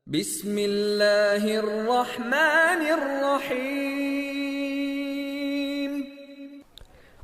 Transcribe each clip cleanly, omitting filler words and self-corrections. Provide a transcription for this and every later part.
بسم اللہ الرحمن الرحیم۔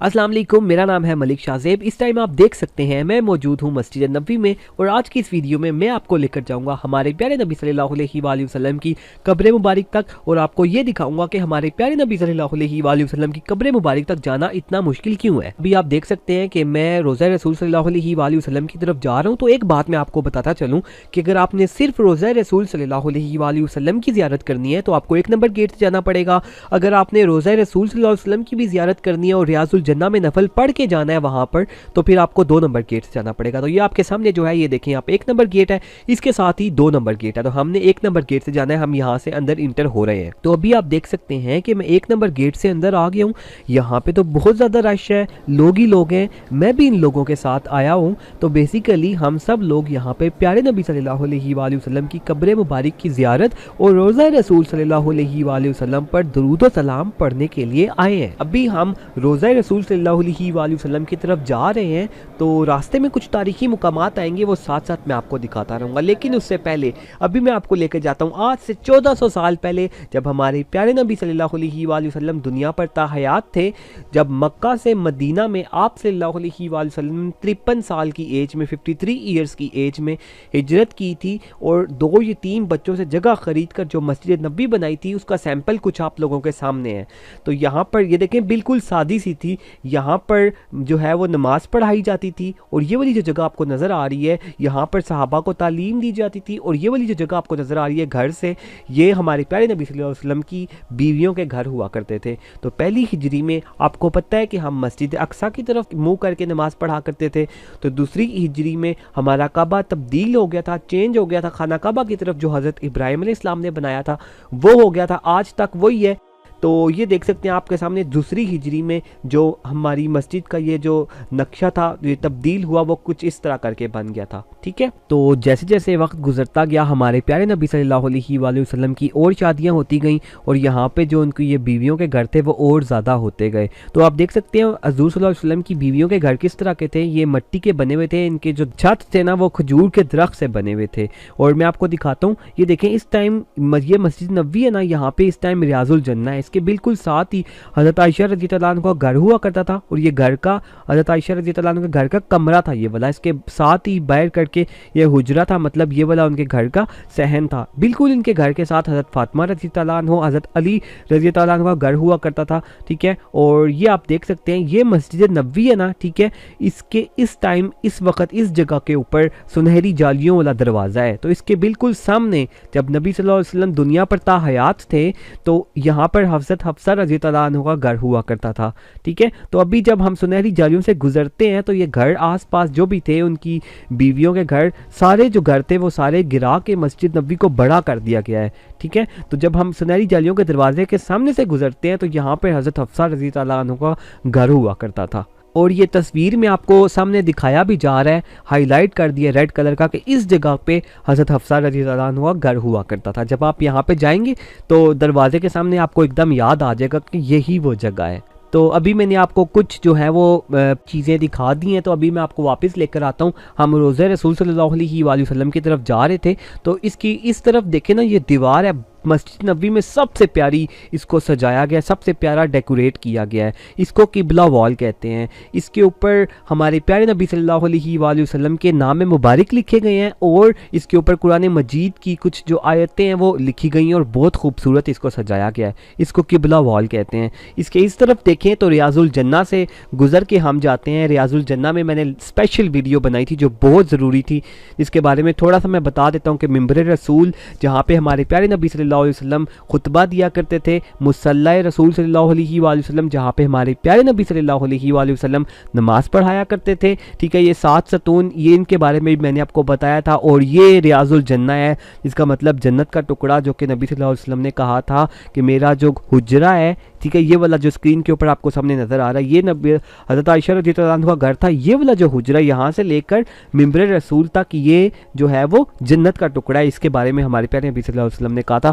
السلام علیکم، میرا نام ہے ملک شاہ زیب۔ اس ٹائم آپ دیکھ سکتے ہیں میں موجود ہوں مسجد نبوی میں، اور آج کی اس ویڈیو میں میں آپ کو لے کر جاؤں گا ہمارے پیارے نبی صلی اللہ علیہ وآلہ وسلم کی قبر مبارک تک، اور آپ کو یہ دکھاؤں گا کہ ہمارے پیارے نبی صلی اللہ علیہ وآلہ وسلم کی قبر مبارک تک جانا اتنا مشکل کیوں ہے۔ ابھی آپ دیکھ سکتے ہیں کہ میں روضہ رسول صلی اللہ علیہ وآلہ وسلم کی طرف جا رہا ہوں، تو ایک بات میں آپ کو بتاتا چلوں کہ اگر آپ نے صرف روضہ رسول صلی اللہ علیہ وآلہ وسلم کی زیارت کرنی ہے تو آپ کو 1 نمبر گیٹ سے جانا پڑے گا۔ اگر آپ نے روضہ رسول صلی اللہ علیہ وسلم کی بھی زیارت کرنی ہے اور ریاض الجنہ میں نفل پڑھ کے جانا ہے وہاں پر، تو پھر آپ کو 2 نمبر گیٹ سے جانا پڑے گا۔ تو یہ آپ کے سامنے جو ہے یہ دیکھیں، آپ 1 نمبر گیٹ ہے، اس کے ساتھ ہی 2 نمبر گیٹ ہے، تو ہم نے 1 نمبر گیٹ سے جانا ہے، ہم یہاں سے اندر انٹر ہو رہے ہیں۔ تو ابھی آپ دیکھ سکتے ہیں کہ میں 1 نمبر گیٹ سے اندر آ گیا ہوں۔ یہاں پہ تو بہت زیادہ رش ہے، لوگ ہی لوگ ہیں، میں بھی ان لوگوں کے ساتھ آیا ہوں۔ تو بیسیکلی ہم سب لوگ یہاں پہ پیارے نبی صلی اللہ علیہ وآلہ وسلم کی قبر مبارک کی زیارت اور روضہ رسول صلی اللہ علیہ وآلہ وسلم پر درود و سلام پڑھنے کے لیے آئے ہیں۔ ابھی ہم روضہ رسول صلی اللہ علیہ وآلہ وسلم کی طرف جا رہے ہیں، تو راستے میں کچھ تاریخی مقامات آئیں گے، وہ ساتھ ساتھ میں آپ کو دکھاتا رہوں گا۔ لیکن اس سے پہلے ابھی میں آپ کو لے کے جاتا ہوں آج سے 1400 سال پہلے، جب ہمارے پیارے نبی صلی اللہ علیہ وآلہ وسلم دنیا پر تاحیات تھے، جب مکہ سے مدینہ میں آپ صلی اللہ علیہ وآلہ وسلم 53 سال کی ایج میں، 53 ایئرز کی ایج میں ہجرت کی تھی، اور 2 یتیم بچوں سے جگہ خرید کر جو مسجد نبوی بنائی تھی، اس کا سیمپل کچھ آپ لوگوں کے سامنے ہے۔ تو یہاں پر یہ دیکھیں بالکل سادی سی تھی، یہاں پر جو ہے وہ نماز پڑھائی جاتی تھی، اور یہ والی جو جگہ آپ کو نظر آ رہی ہے یہاں پر صحابہ کو تعلیم دی جاتی تھی، اور یہ والی جو جگہ آپ کو نظر آ رہی ہے گھر سے، یہ ہمارے پیارے نبی صلی اللہ علیہ وسلم کی بیویوں کے گھر ہوا کرتے تھے۔ تو پہلی ہجری میں آپ کو پتہ ہے کہ ہم مسجد اقصیٰ کی طرف منہ کر کے نماز پڑھا کرتے تھے، تو دوسری ہجری میں ہمارا کعبہ تبدیل ہو گیا تھا، چینج ہو گیا تھا، خانہ کعبہ کی طرف جو حضرت ابراہیم علیہ السلام نے بنایا تھا وہ ہو گیا تھا، آج تک وہی ہے۔ تو یہ دیکھ سکتے ہیں آپ کے سامنے دوسری ہجری میں جو ہماری مسجد کا یہ جو نقشہ تھا، یہ تبدیل ہوا، وہ کچھ اس طرح کر کے بن گیا تھا، ٹھیک ہے۔ تو جیسے جیسے وقت گزرتا گیا ہمارے پیارے نبی صلی اللہ علیہ وآلہ وسلم کی اور شادیاں ہوتی گئیں، اور یہاں پہ جو ان کی یہ بیویوں کے گھر تھے وہ اور زیادہ ہوتے گئے۔ تو آپ دیکھ سکتے ہیں حضور صلی اللہ علیہ وسلم کی بیویوں کے گھر کس طرح کے تھے، یہ مٹی کے بنے ہوئے تھے، ان کے جو چھت تھے نا وہ کھجور کے درخت سے بنے ہوئے تھے۔ اور میں آپ کو دکھاتا ہوں، یہ دیکھیں اس ٹائم یہ مسجد نبوی ہے نا، یہاں پہ اس ٹائم ریاض الجنہ ہے، اس کے بالکل ساتھ ہی حضرت عائشہ رضی اللہ عنہ کا گھر ہوا کرتا تھا، اور یہ گھر کا حضرت عائشہ رضی اللہ عنہ کے گھر کا کمرہ تھا یہ والا، اس کے ساتھ ہی باہر کر کے یہ حجرہ تھا، مطلب یہ والا ان کے گھر کا صحن تھا۔ بالکل ان کے گھر کے ساتھ حضرت فاطمہ رضی اللہ عنہ، حضرت علی رضی اللہ عنہ کا گھر ہوا کرتا تھا، ٹھیک ہے۔ اور یہ آپ دیکھ سکتے ہیں یہ مسجد نبوی ہے نا، ٹھیک ہے، اس کے اس ٹائم اس وقت اس جگہ کے اوپر سنہری جالیوں والا دروازہ ہے۔ تو اس کے بالکل سامنے جب نبی صلی اللہ علیہ وسلم دنیا پر تاحیات تھے تو یہاں پر حضرت حفصہ رضی اللہ عنہ کا گھر ہوا کرتا تھا، ٹھیک ہے۔ تو ابھی جب ہم سنہری جالیوں سے گزرتے ہیں تو یہ گھر آس پاس جو بھی تھے ان کی بیویوں کے گھر، سارے جو گھر تھے وہ سارے گرا کے مسجد نبوی کو بڑا کر دیا گیا ہے، ٹھیک ہے۔ تو جب ہم سنہری جالیوں کے دروازے کے سامنے سے گزرتے ہیں تو یہاں پہ حضرت حفصہ رضی اللہ عنہ کا گھر ہوا کرتا تھا، اور یہ تصویر میں آپ کو سامنے دکھایا بھی جا رہا ہے، ہائی لائٹ کر دیا ریڈ کلر کا، کہ اس جگہ پہ حضرت حفصہ رضی اللہ عنہ کا گھر ہوا کرتا تھا۔ جب آپ یہاں پہ جائیں گے تو دروازے کے سامنے آپ کو ایک دم یاد آ جائے گا کہ یہی وہ جگہ ہے۔ تو ابھی میں نے آپ کو کچھ جو ہے وہ چیزیں دکھا دی ہیں، تو ابھی میں آپ کو واپس لے کر آتا ہوں۔ ہم روضہ رسول صلی اللہ علیہ وآلہ وسلم کی طرف جا رہے تھے، تو اس کی اس طرف دیکھیں نا، یہ دیوار ہے مسجد نبوی میں سب سے پیاری، اس کو سجایا گیا، سب سے پیارا ڈیکوریٹ کیا گیا ہے، اس کو قبلہ وال کہتے ہیں۔ اس کے اوپر ہمارے پیارے نبی صلی اللہ علیہ وآلہ وسلم کے نام مبارک لکھے گئے ہیں، اور اس کے اوپر قرآن مجید کی کچھ جو آیتیں ہیں وہ لکھی گئی ہیں، اور بہت خوبصورت اس کو سجایا گیا ہے، اس کو قبلہ وال کہتے ہیں۔ اس کے اس طرف دیکھیں تو ریاض الجنہ سے گزر کے ہم جاتے ہیں۔ ریاض الجنہ میں نے اسپیشل ویڈیو بنائی تھی جو بہت ضروری تھی، جس کے بارے میں تھوڑا سا میں بتا دیتا ہوں کہ ممبر رسول جہاں پہ ہمارے پیارے نبی صلی اللہ علیہ وسلم خطبہ دیا کرتے تھے، مصلی رسول صلی اللہ علیہ وآلہ وسلم جہاں پہ ہمارے پیارے نبی صلی اللہ علیہ وآلہ وسلم نماز پڑھایا کرتے تھے، ٹھیک ہے۔ یہ 7 ستون، یہ ان کے بارے میں بھی میں نے آپ کو بتایا تھا، اور یہ ریاض الجنہ ہے، اس کا مطلب جنت کا ٹکڑا، جو کہ نبی صلی اللہ علیہ وسلم نے کہا تھا کہ میرا جو حجرہ ہے، ٹھیک ہے، یہ والا جو اسکرین کے اوپر آپ کو سامنے نظر آ رہا ہے، یہ نبی حضرت عائشہ رضی اللہ عنہ کا گھر تھا، یہ والا جو حجرہ یہاں سے لے کر ممبر رسول تک یہ جو ہے وہ جنت کا ٹکڑا ہے۔ اس کے بارے میں ہمارے پیارے نبی صلی اللہ علیہ وسلم نے کہا تھا،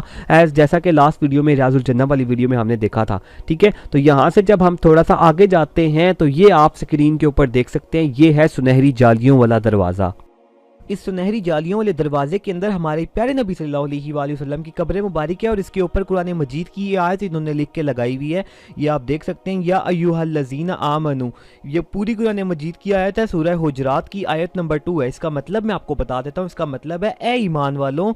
جیسا کہ لاسٹ ویڈیو میں ریاض الجنہ والی ویڈیو میں ہم نے دیکھا تھا، ٹھیک ہے۔ تو یہاں سے جب ہم تھوڑا سا آگے جاتے ہیں تو یہ آپ اسکرین کے اوپر دیکھ سکتے ہیں، یہ ہے سنہری جالیوں والا دروازہ۔ اس سنہری جالیوں والے دروازے کے اندر ہمارے پیارے نبی صلی اللہ علیہ وآلہ وسلم کی قبر مبارک ہے، اور اس کے اوپر قرآن مجید کی یہ آیت انہوں نے لکھ کے لگائی ہوئی ہے، یہ آپ دیکھ سکتے ہیں، یا ایھا الذین آمنو، یہ پوری قرآن مجید کی آیت ہے، سورہ حجرات کی آیت نمبر 2 ہے۔ اس کا مطلب میں آپ کو بتا دیتا ہوں، اس کا مطلب ہے اے ایمان والوں،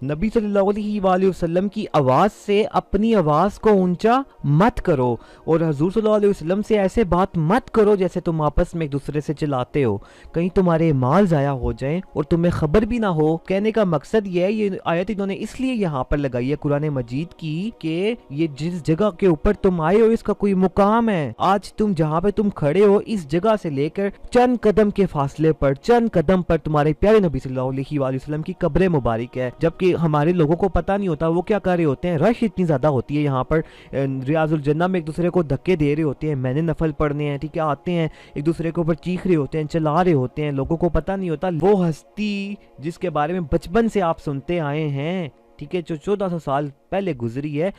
نبی صلی اللہ علیہ وآلہ وسلم کی آواز سے اپنی آواز کو اونچا مت کرو، اور حضور صلی اللہ علیہ وسلم سے ایسے بات مت کرو جیسے تم آپس میں ایک دوسرے سے چلاتے ہو، کہیں تمہارے مال ضائع ہو جائیں اور تمہیں خبر بھی نہ ہو۔ کہنے کا مقصد یہ ہے، یہ آیت انہوں نے اس لیے یہاں پر لگائی ہے قرآن مجید کی، کہ یہ جس جگہ کے اوپر تم آئے ہو اس کا کوئی مقام ہے۔ آج تم جہاں پہ تم کھڑے ہو اس جگہ سے لے کر چند قدم کے فاصلے پر، چند قدم پر تمہارے پیارے نبی صلی اللہ علیہ وآلہ وسلم کی قبر مبارک ہے، جبکہ ہمارے لوگوں کو پتہ نہیں ہوتا وہ کیا کر رہے ہوتے ہیں۔ رش اتنی زیادہ ہوتی ہے یہاں پر، ریاض الجنہ میں ایک دوسرے کو دھکے دے رہے ہوتے ہیں، میں نے نفل پڑھنے ہیں، ٹھیک ہے، آتے ہیں ایک دوسرے کے اوپر چیخ رہے ہوتے ہیں، چلا رہے ہوتے ہیں، لوگوں کو پتہ نہیں ہوتا وہ ہستی جس کے بارے میں بچپن سے آپ سنتے آئے ہیں، ٹھیک ہے، جو 1400 سال پہلے گزری ہے،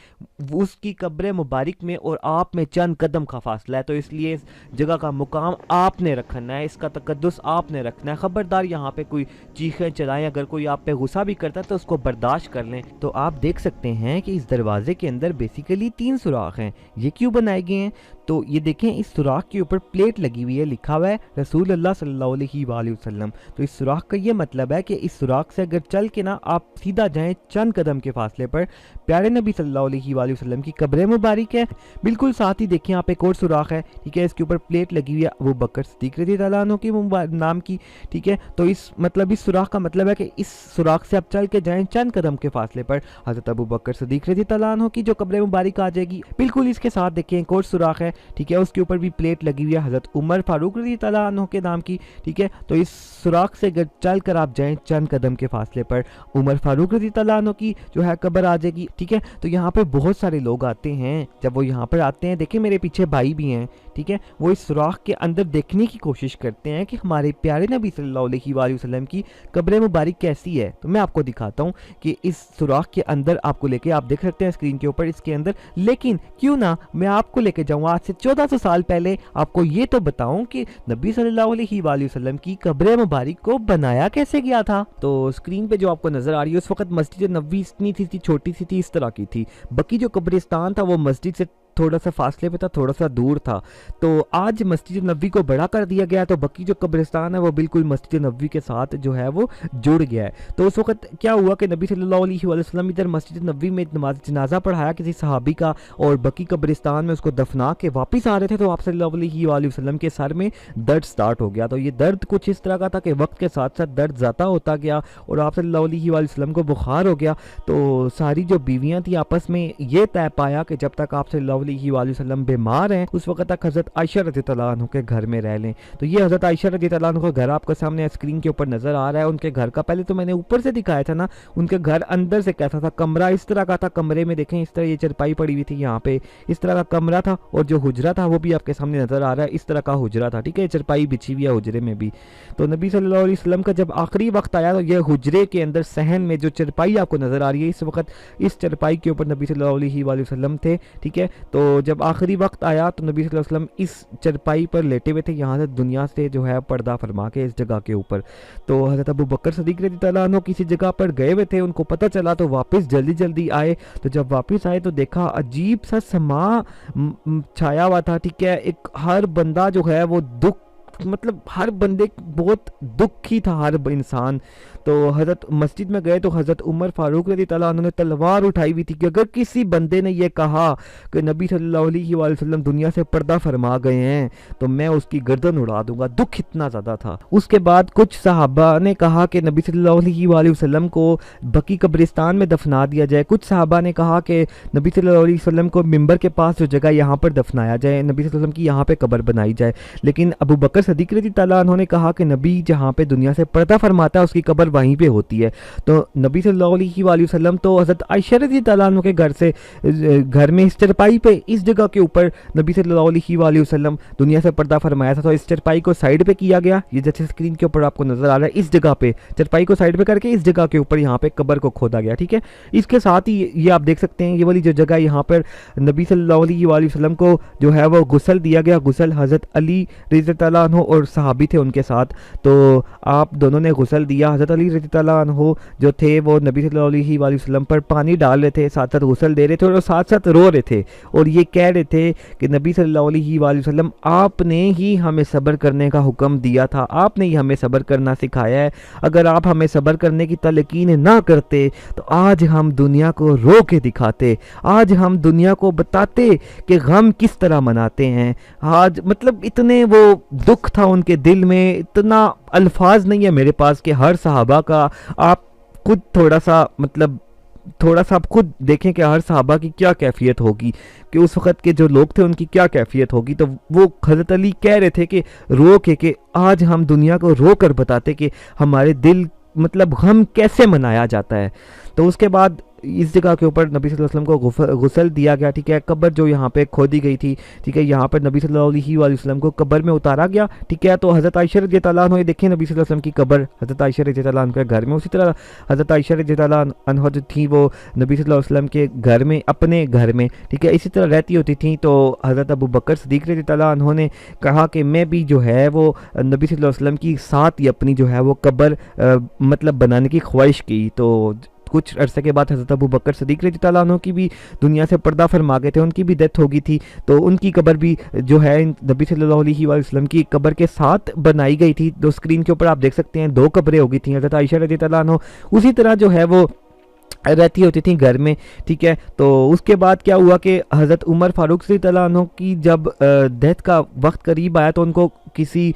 اس کی قبر مبارک میں اور آپ میں چند قدم کا فاصلہ ہے، تو اس لیے اس جگہ کا مقام آپ نے رکھنا ہے، اس کا تقدس آپ نے رکھنا ہے۔ خبردار یہاں پہ کوئی چیخیں چلائیں، اگر کوئی آپ پہ غصہ بھی کرتا ہے تو اس کو برداشت کر لیں۔ تو آپ دیکھ سکتے ہیں کہ اس دروازے کے اندر بیسیکلی 3 سوراخ ہیں۔ یہ کیوں بنائے گئے ہیں؟ تو یہ دیکھیں، اس سوراخ کے اوپر پلیٹ لگی ہوئی ہے، لکھا ہوا ہے رسول اللہ صلی اللہ علیہ وآلہ وسلم۔ تو اس سوراخ کا یہ مطلب ہے کہ اس سوراخ سے اگر چل کے نا آپ سیدھا جائیں چند قدم کے فاصلے پر پیارے نبی صلی اللہ علیہ وآلہ وسلم کی قبر مبارک ہے۔ بالکل ساتھ ہی دیکھیں آپ ایک اور سوراخ ہے، ٹھیک ہے، اس کے اوپر پلیٹ لگی ہوئی ہے ابو بکر صدیق رضی اللہ عنہ کی نام کی، ٹھیک ہے۔ تو اس سوراخ کا مطلب ہے کہ اس سوراخ سے آپ چل کے جائیں چند قدم کے فاصلے پر حضرت ابو بکر صدیق رضی اللہ عنہ کی جو قبر مبارک آ جائے گی۔ بالکل اس کے ساتھ دیکھیں ایک اور سوراخ ہے، ٹھیک ہے، اس کے اوپر بھی پلیٹ لگی ہوئی ہے حضرت عمر فاروق رضی اللہ عنہ کے نام کی، ٹھیک ہے۔ تو اس سوراخ سے چل کر آپ جائیں چند قدم کے فاصلے پر عمر فاروق رضی اللہ عنہ کی جو ہے قبر آ جائے گی، ٹھیک ہے۔ تو یہاں پہ بہت سارے لوگ آتے ہیں، جب وہ یہاں پر آتے ہیں، دیکھیں میرے پیچھے بھائی بھی ہیں، ٹھیک ہے، وہ اس سوراخ کے اندر دیکھنے کی کوشش کرتے ہیں کہ ہمارے پیارے نبی صلی اللہ علیہ وآلہ وسلم کی قبر مبارک کیسی ہے۔ تو میں آپ کو دکھاتا ہوں کہ اس سوراخ کے اندر آپ کو لے کے، آپ دیکھ سکتے ہیں اسکرین کے اوپر اس کے اندر، لیکن کیوں نہ میں آپ کو لے کے جاؤں آج سے 1400 سال پہلے، آپ کو یہ تو بتاؤں کہ نبی صلی اللہ علیہ وآلہ وسلم کی قبر مبارک کو بنایا کیسے گیا تھا۔ تو اسکرین پہ جو آپ کو نظر آ رہی ہے، اس وقت مسجد نبوی اتنی تھی، چھوٹی سی تھی، اس طرح کی تھی۔ بقی جو قبرستان تھا وہ مسجد سے تھوڑا سا فاصلے پہ تھا، تھوڑا سا دور تھا۔ تو آج مسجد نبوی کو بڑا کر دیا گیا، تو بقی جو قبرستان ہے وہ بالکل مسجد نبوی کے ساتھ جو ہے وہ جڑ گیا ہے۔ تو اس وقت کیا ہوا کہ نبی صلی اللہ علیہ وآلہ وسلم ادھر مسجد نبوی میں نماز جنازہ پڑھایا کسی صحابی کا، اور بقی قبرستان میں اس کو دفنا کے واپس آ رہے تھے، تو آپ صلی اللہ علیہ وآلہ وسلم کے سر میں درد سٹارٹ ہو گیا۔ تو یہ درد کچھ اس طرح کا تھا کہ وقت کے ساتھ ساتھ درد زیادہ ہوتا گیا، اور آپ صلی اللہ علیہ وآلہ وسلم کو بخار ہو گیا۔ تو ساری جو بیویاں تھیں آپس میں یہ طے پایا کہ جب تک آپ صلی اللہ علیہ وآلہ وسلم بیمار ہیں اس وقت تک حضرت عائشہ رضی اللہ عنہ کے گھر میں رہ لیں۔ تو یہ حضرت عائشہ رضی اللہ عنہ کا گھر آپ کو سامنے اسکرین کے اوپر نظر آ رہا ہے۔ ان کے گھر کا پہلے تو میں نے اوپر سے دکھایا تھا نا، ان کے گھر اندر سے کیسا تھا، کمرہ اس طرح کا تھا، کمرے میں دیکھیں اس طرح یہ چرپائی پڑی ہوئی تھی، یہاں پہ اس طرح کا کمرہ تھا، اور جو حجرہ تھا وہ بھی آپ کے سامنے نظر آ رہا ہے، اس طرح کا حجرہ تھا، ٹھیک ہے، چرپائی بچھی ہوئی ہے حجرے میں بھی۔ تو نبی صلی اللہ علیہ وسلم کا جب آخری وقت آیا تو یہ حجرے کے اندر صحن میں جو چرپائی آپ کو نظر آ رہی ہے اس وقت، اس چرپائی کے اوپر نبی صلی اللہ علیہ وآلہ وسلم تھے، ٹھیک ہے۔ تو جب آخری وقت آیا تو نبی صلی اللہ علیہ وسلم اس چرپائی پر لیٹے ہوئے تھے، یہاں سے دنیا سے جو ہے پردہ فرما کے اس جگہ کے اوپر۔ تو حضرت ابو بکر صدیق رضی اللہ عنہ کسی جگہ پر گئے ہوئے تھے، ان کو پتہ چلا تو واپس جلدی آئے۔ تو جب واپس آئے تو دیکھا عجیب سا سما چھایا ہوا تھا، ٹھیک ہے، ایک ہر بندہ جو ہے وہ دکھ، مطلب ہر بندے بہت دکھی تھا، ہر انسان۔ تو حضرت مسجد میں گئے تو حضرت عمر فاروق رضی اللہ عنہ نے تلوار اٹھائی ہوئی تھی کہ اگر کسی بندے نے یہ کہا کہ نبی صلی اللہ علیہ وآلہ وسلم دنیا سے پردہ فرما گئے ہیں تو میں اس کی گردن اڑا دوں گا۔ دکھ اتنا زیادہ تھا۔ اس کے بعد کچھ صحابہ نے کہا کہ نبی صلی اللہ علیہ وآلہ وسلم کو بقی قبرستان میں دفنا دیا جائے، کچھ صحابہ نے کہا کہ نبی صلی اللہ علیہ وسلم کو منبر کے پاس جو جگہ یہاں پر دفنایا جائے، نبی صلی اللہ علیہ وسلم کی یہاں پہ قبر بنائی جائے۔ لیکن ابو بکر صدیق رضی اللہ عنہ نے کہا کہ نبی جہاں پہ دنیا سے پردہ فرماتا ہے اس کی قبر وہیں پہ ہوتی ہے۔ تو نبی صلی اللہ علیہ وآلہ وسلم تو حضرت عائشہ رضی اللہ عنہ کے گھر میں اس چرپائی پہ اس جگہ کے اوپر نبی صلی اللہ علیہ وآلہ وسلم دنیا سے پردہ فرمایا تھا، تو اس چرپائی کو سائیڈ پہ کیا گیا، یہ جیسے اسکرین کے اوپر آپ کو نظر آ رہا ہے، اس جگہ پہ چرپائی کو سائیڈ پہ کر کے اس جگہ کے اوپر یہاں پہ قبر کو کھودا گیا، ٹھیک ہے۔ اس کے ساتھ ہی یہ آپ دیکھ سکتے ہیں یہ والی جو جگہ یہاں پر نبی صلی اللہ علیہ وآلہ وسلم کو جو ہے وہ غسل دیا گیا، غسل حضرت علی رضی اللہ عنہ عنہ اور صحابی تھے ان کے ساتھ، تو آپ دونوں نے غسل دیا۔ حضرت علی رضی اللہ عنہ جو تھے وہ نبی صلی اللہ علیہ وآلہ وسلم پر پانی ڈال رہے تھے، ساتھ ساتھ غسل دے رہے تھے اور ساتھ ساتھ رو رہے تھے، اور یہ کہہ رہے تھے کہ نبی صلی اللہ علیہ وآلہ وسلم آپ نے ہی ہمیں صبر کرنے کا حکم دیا تھا، آپ نے ہی ہمیں صبر کرنا سکھایا ہے، اگر آپ ہمیں صبر کرنے کی تلقین نہ کرتے تو آج ہم دنیا کو رو کے دکھاتے، آج ہم دنیا کو بتاتے کہ غم کس طرح مناتے ہیں۔ آج مطلب اتنے وہ دکھ تھا ان کے دل میں، اتنا الفاظ نہیں ہے میرے پاس کہ ہر صحابہ کا آپ خود تھوڑا سا آپ خود دیکھیں کہ ہر صحابہ کی کیا کیفیت ہوگی، کہ اس وقت کے جو لوگ تھے ان کی کیا کیفیت ہوگی۔ تو وہ حضرت علی کہہ رہے تھے کہ رو کے کہ آج ہم دنیا کو رو کر بتاتے کہ ہمارے دل مطلب غم کیسے منایا جاتا ہے۔ تو اس کے بعد اس جگہ کے اوپر نبی صلی اللہ علیہ وسلم کو غسل دیا گیا، ٹھیک ہے، قبر جو یہاں پہ کھودی گئی تھی، ٹھیک ہے، یہاں پر نبی صلی اللہ علیہ وآلہ وسلم کو قبر میں اتارا گیا، ٹھیک ہے۔ تو حضرت عائشہ رضی اللہ عنہ، یہ دیکھیں نبی صلی اللہ علیہ وسلم کی قبر حضرت عائشہ رضی اللہ عنہ کے گھر میں، اسی طرح حضرت عائشہ رضی اللہ عنہ جو تھی وہ نبی صلی اللہ علیہ وسلم کے گھر میں، اپنے گھر میں، ٹھیک ہے، اسی طرح رہتی ہوتی تھیں۔ تو حضرت ابو بکر صدیق رضی اللہ عنہ نے کہا کہ میں بھی جو ہے وہ نبی صلی اللہ علیہ وسلم کی ساتھ ہی اپنی جو ہے وہ قبر مطلب بنانے کی خواہش کی۔ تو کچھ عرصے کے بعد حضرت ابو بکر صدیق رضی اللہ عنہ کی بھی دنیا سے پردہ فرما گئے تھے، ان کی بھی ڈیتھ ہو گئی تھی، تو ان کی قبر بھی جو ہے نبی صلی اللہ علیہ وآلہ وسلم کی قبر کے ساتھ بنائی گئی تھی۔ تو اسکرین کے اوپر آپ دیکھ سکتے ہیں 2 قبریں ہو گئی تھیں حضرت عائشہ رضی اللہ عنہ، اسی طرح جو ہے وہ رہتی ہوتی تھیں گھر میں، ٹھیک ہے۔ تو اس کے بعد کیا ہوا کہ حضرت عمر فاروق رضی اللہ عنہ کی جب ڈیتھ کا وقت قریب آیا تو ان کو کسی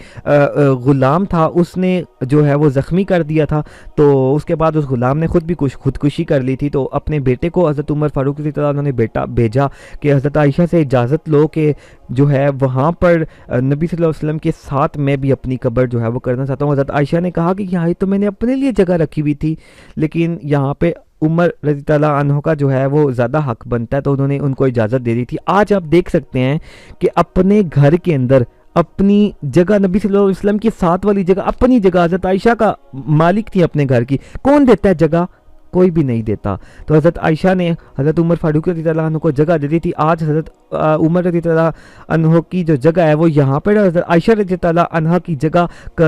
غلام تھا، اس نے جو ہے وہ زخمی کر دیا تھا، تو اس کے بعد اس غلام نے خود بھی خودکشی کر لی تھی۔ تو اپنے بیٹے کو حضرت عمر فاروق رضی اللہ عنہ نے بھیجا کہ حضرت عائشہ سے اجازت لو کہ جو ہے وہاں پر نبی صلی اللہ علیہ وسلم کے ساتھ میں بھی اپنی قبر جو ہے وہ کرنا چاہتا ہوں۔ حضرت عائشہ نے کہا کہ یہاں تو میں نے اپنے لیے جگہ رکھی ہوئی تھی، لیکن یہاں پہ عمر رضی اللہ عنہ کا جو ہے وہ زیادہ حق بنتا ہے، تو انہوں نے ان کو اجازت دے دی تھی۔ آج آپ دیکھ سکتے ہیں کہ اپنے گھر کے اندر اپنی جگہ، نبی صلی اللہ علیہ وسلم کی ساتھ والی جگہ، اپنی جگہ حضرت عائشہ کا مالک تھی اپنے گھر کی، کون دیتا ہے جگہ؟ کوئی بھی نہیں دیتا۔ تو حضرت عائشہ نے حضرت عمر فاروق رضی اللہ عنہ کو جگہ دے دی تھی۔ آج حضرت عمر رضی اللہ عنہ کی جو جگہ ہے وہ یہاں پر، حضرت عائشہ رضی اللہ عنہ کی جگہ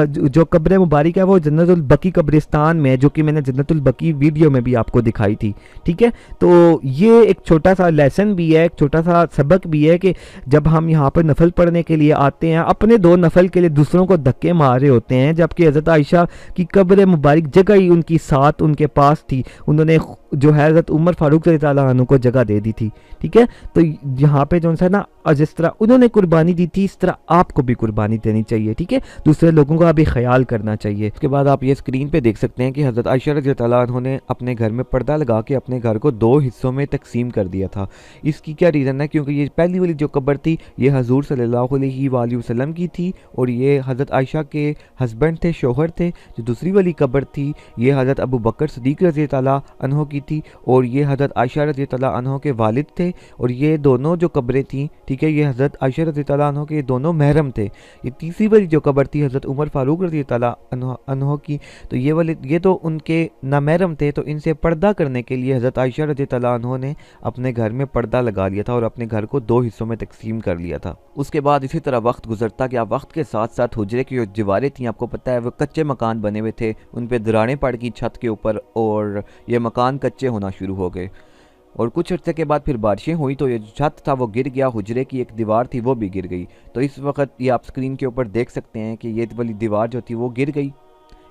جو قبر مبارک ہے وہ جنت البقیع قبرستان میں ہے، جو کہ میں نے جنت البقیع ویڈیو میں بھی آپ کو دکھائی تھی، ٹھیک ہے۔ تو یہ ایک چھوٹا سا لیسن بھی ہے، ایک چھوٹا سا سبق بھی ہے کہ جب ہم یہاں پر نفل پڑھنے کے لیے آتے ہیں، اپنے 2 نفل کے لیے دوسروں کو دھکے مار رہے ہوتے ہیں، جبکہ حضرت عائشہ کی قبر مبارک جگہ ہی ان کی ساتھ ان کے پاس تھی، انہوں نے جو ہے حضرت عمر فاروق رضی اللہ عنہ کو جگہ دے دی تھی، ٹھیک ہے۔ تو یہاں پہ جو ہے نا، جس طرح انہوں نے قربانی دی تھی اس طرح آپ کو بھی قربانی دینی چاہیے، ٹھیک ہے، دوسرے لوگوں کا بھی خیال کرنا چاہیے۔ اس کے بعد آپ یہ اسکرین پہ دیکھ سکتے ہیں کہ حضرت عائشہ رضی اللہ عنہ نے اپنے گھر میں پردہ لگا کے اپنے گھر کو 2 حصوں میں تقسیم کر دیا تھا۔ اس کی کیا ریزن ہے؟ کیونکہ یہ پہلی والی جو قبر تھی یہ حضور صلی اللہ علیہ وآلہ وسلم کی تھی، اور یہ حضرت عائشہ کے ہسبینڈ تھے، شوہر تھے۔ جو دوسری والی قبر تھی یہ حضرت ابو بکر صدیق رضی اللہ عنہ کی تھی، اور یہ حضرت عائشہ رضی اللہ عنہ کے والد تھے، اور یہ دونوں جو قبریں تھیں، ٹھیک ہے، یہ حضرت عائشہ رضی اللہ عنہ کے دونوں محرم تھے۔ یہ تیسری والی جو قبر تھی حضرت عمر فاروق رضی اللہ عنہ کی، تو یہ تو ان کے نامحرم تھے، تو ان سے پردہ کرنے کے لیے حضرت عائشہ رضی اللہ عنہ نے اپنے گھر میں پردہ لگا لیا تھا اور اپنے گھر کو 2 حصوں میں تقسیم کر لیا تھا۔ اس کے بعد اسی طرح وقت گزرتا کہ وقت کے ساتھ ساتھ حجرے کی جو دیواریں تھیں، آپ کو پتہ ہے وہ کچے مکان بنے ہوئے تھے، ان پہ دراڑیں پڑ گئی چھت کے اوپر، اور یہ مکان کچے ہونا شروع ہو گئے، اور کچھ عرصے کے بعد پھر بارشیں ہوئی تو یہ جو چھت تھا وہ گر گیا، حجرے کی ایک دیوار تھی وہ بھی گر گئی۔ تو اس وقت یہ آپ سکرین کے اوپر دیکھ سکتے ہیں کہ یہ والی دیوار جو تھی وہ گر گئی۔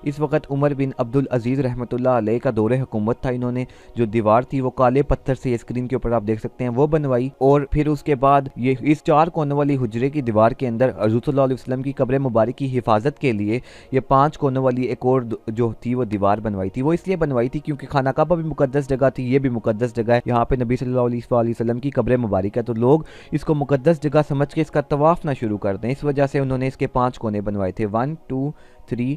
اس وقت عمر بن عبدالعزیز رحمۃ اللہ علیہ کا دور حکومت تھا، انہوں نے جو دیوار تھی وہ کالے پتھر سے، یہ اسکرین کے اوپر آپ دیکھ سکتے ہیں، وہ بنوائی، اور پھر اس کے بعد یہ اس 4 کونوں والی حجرے کی دیوار کے اندر حضور صلی اللہ علیہ وسلم کی قبر مبارک کی حفاظت کے لیے یہ 5 کونوں والی ایک اور جو تھی وہ دیوار بنوائی تھی۔ وہ اس لیے بنوائی تھی کیونکہ خانہ کعبہ بھی مقدس جگہ تھی، یہ بھی مقدس جگہ ہے، یہاں پہ نبی صلی اللہ علیہ وسلم کی قبر مبارک ہے، تو لوگ اس کو مقدس جگہ سمجھ کے اس کا طواف نہ شروع کر دیں، اس وجہ سے انہوں نے اس کے 5 کونے بنوائے تھے، 1 2 3,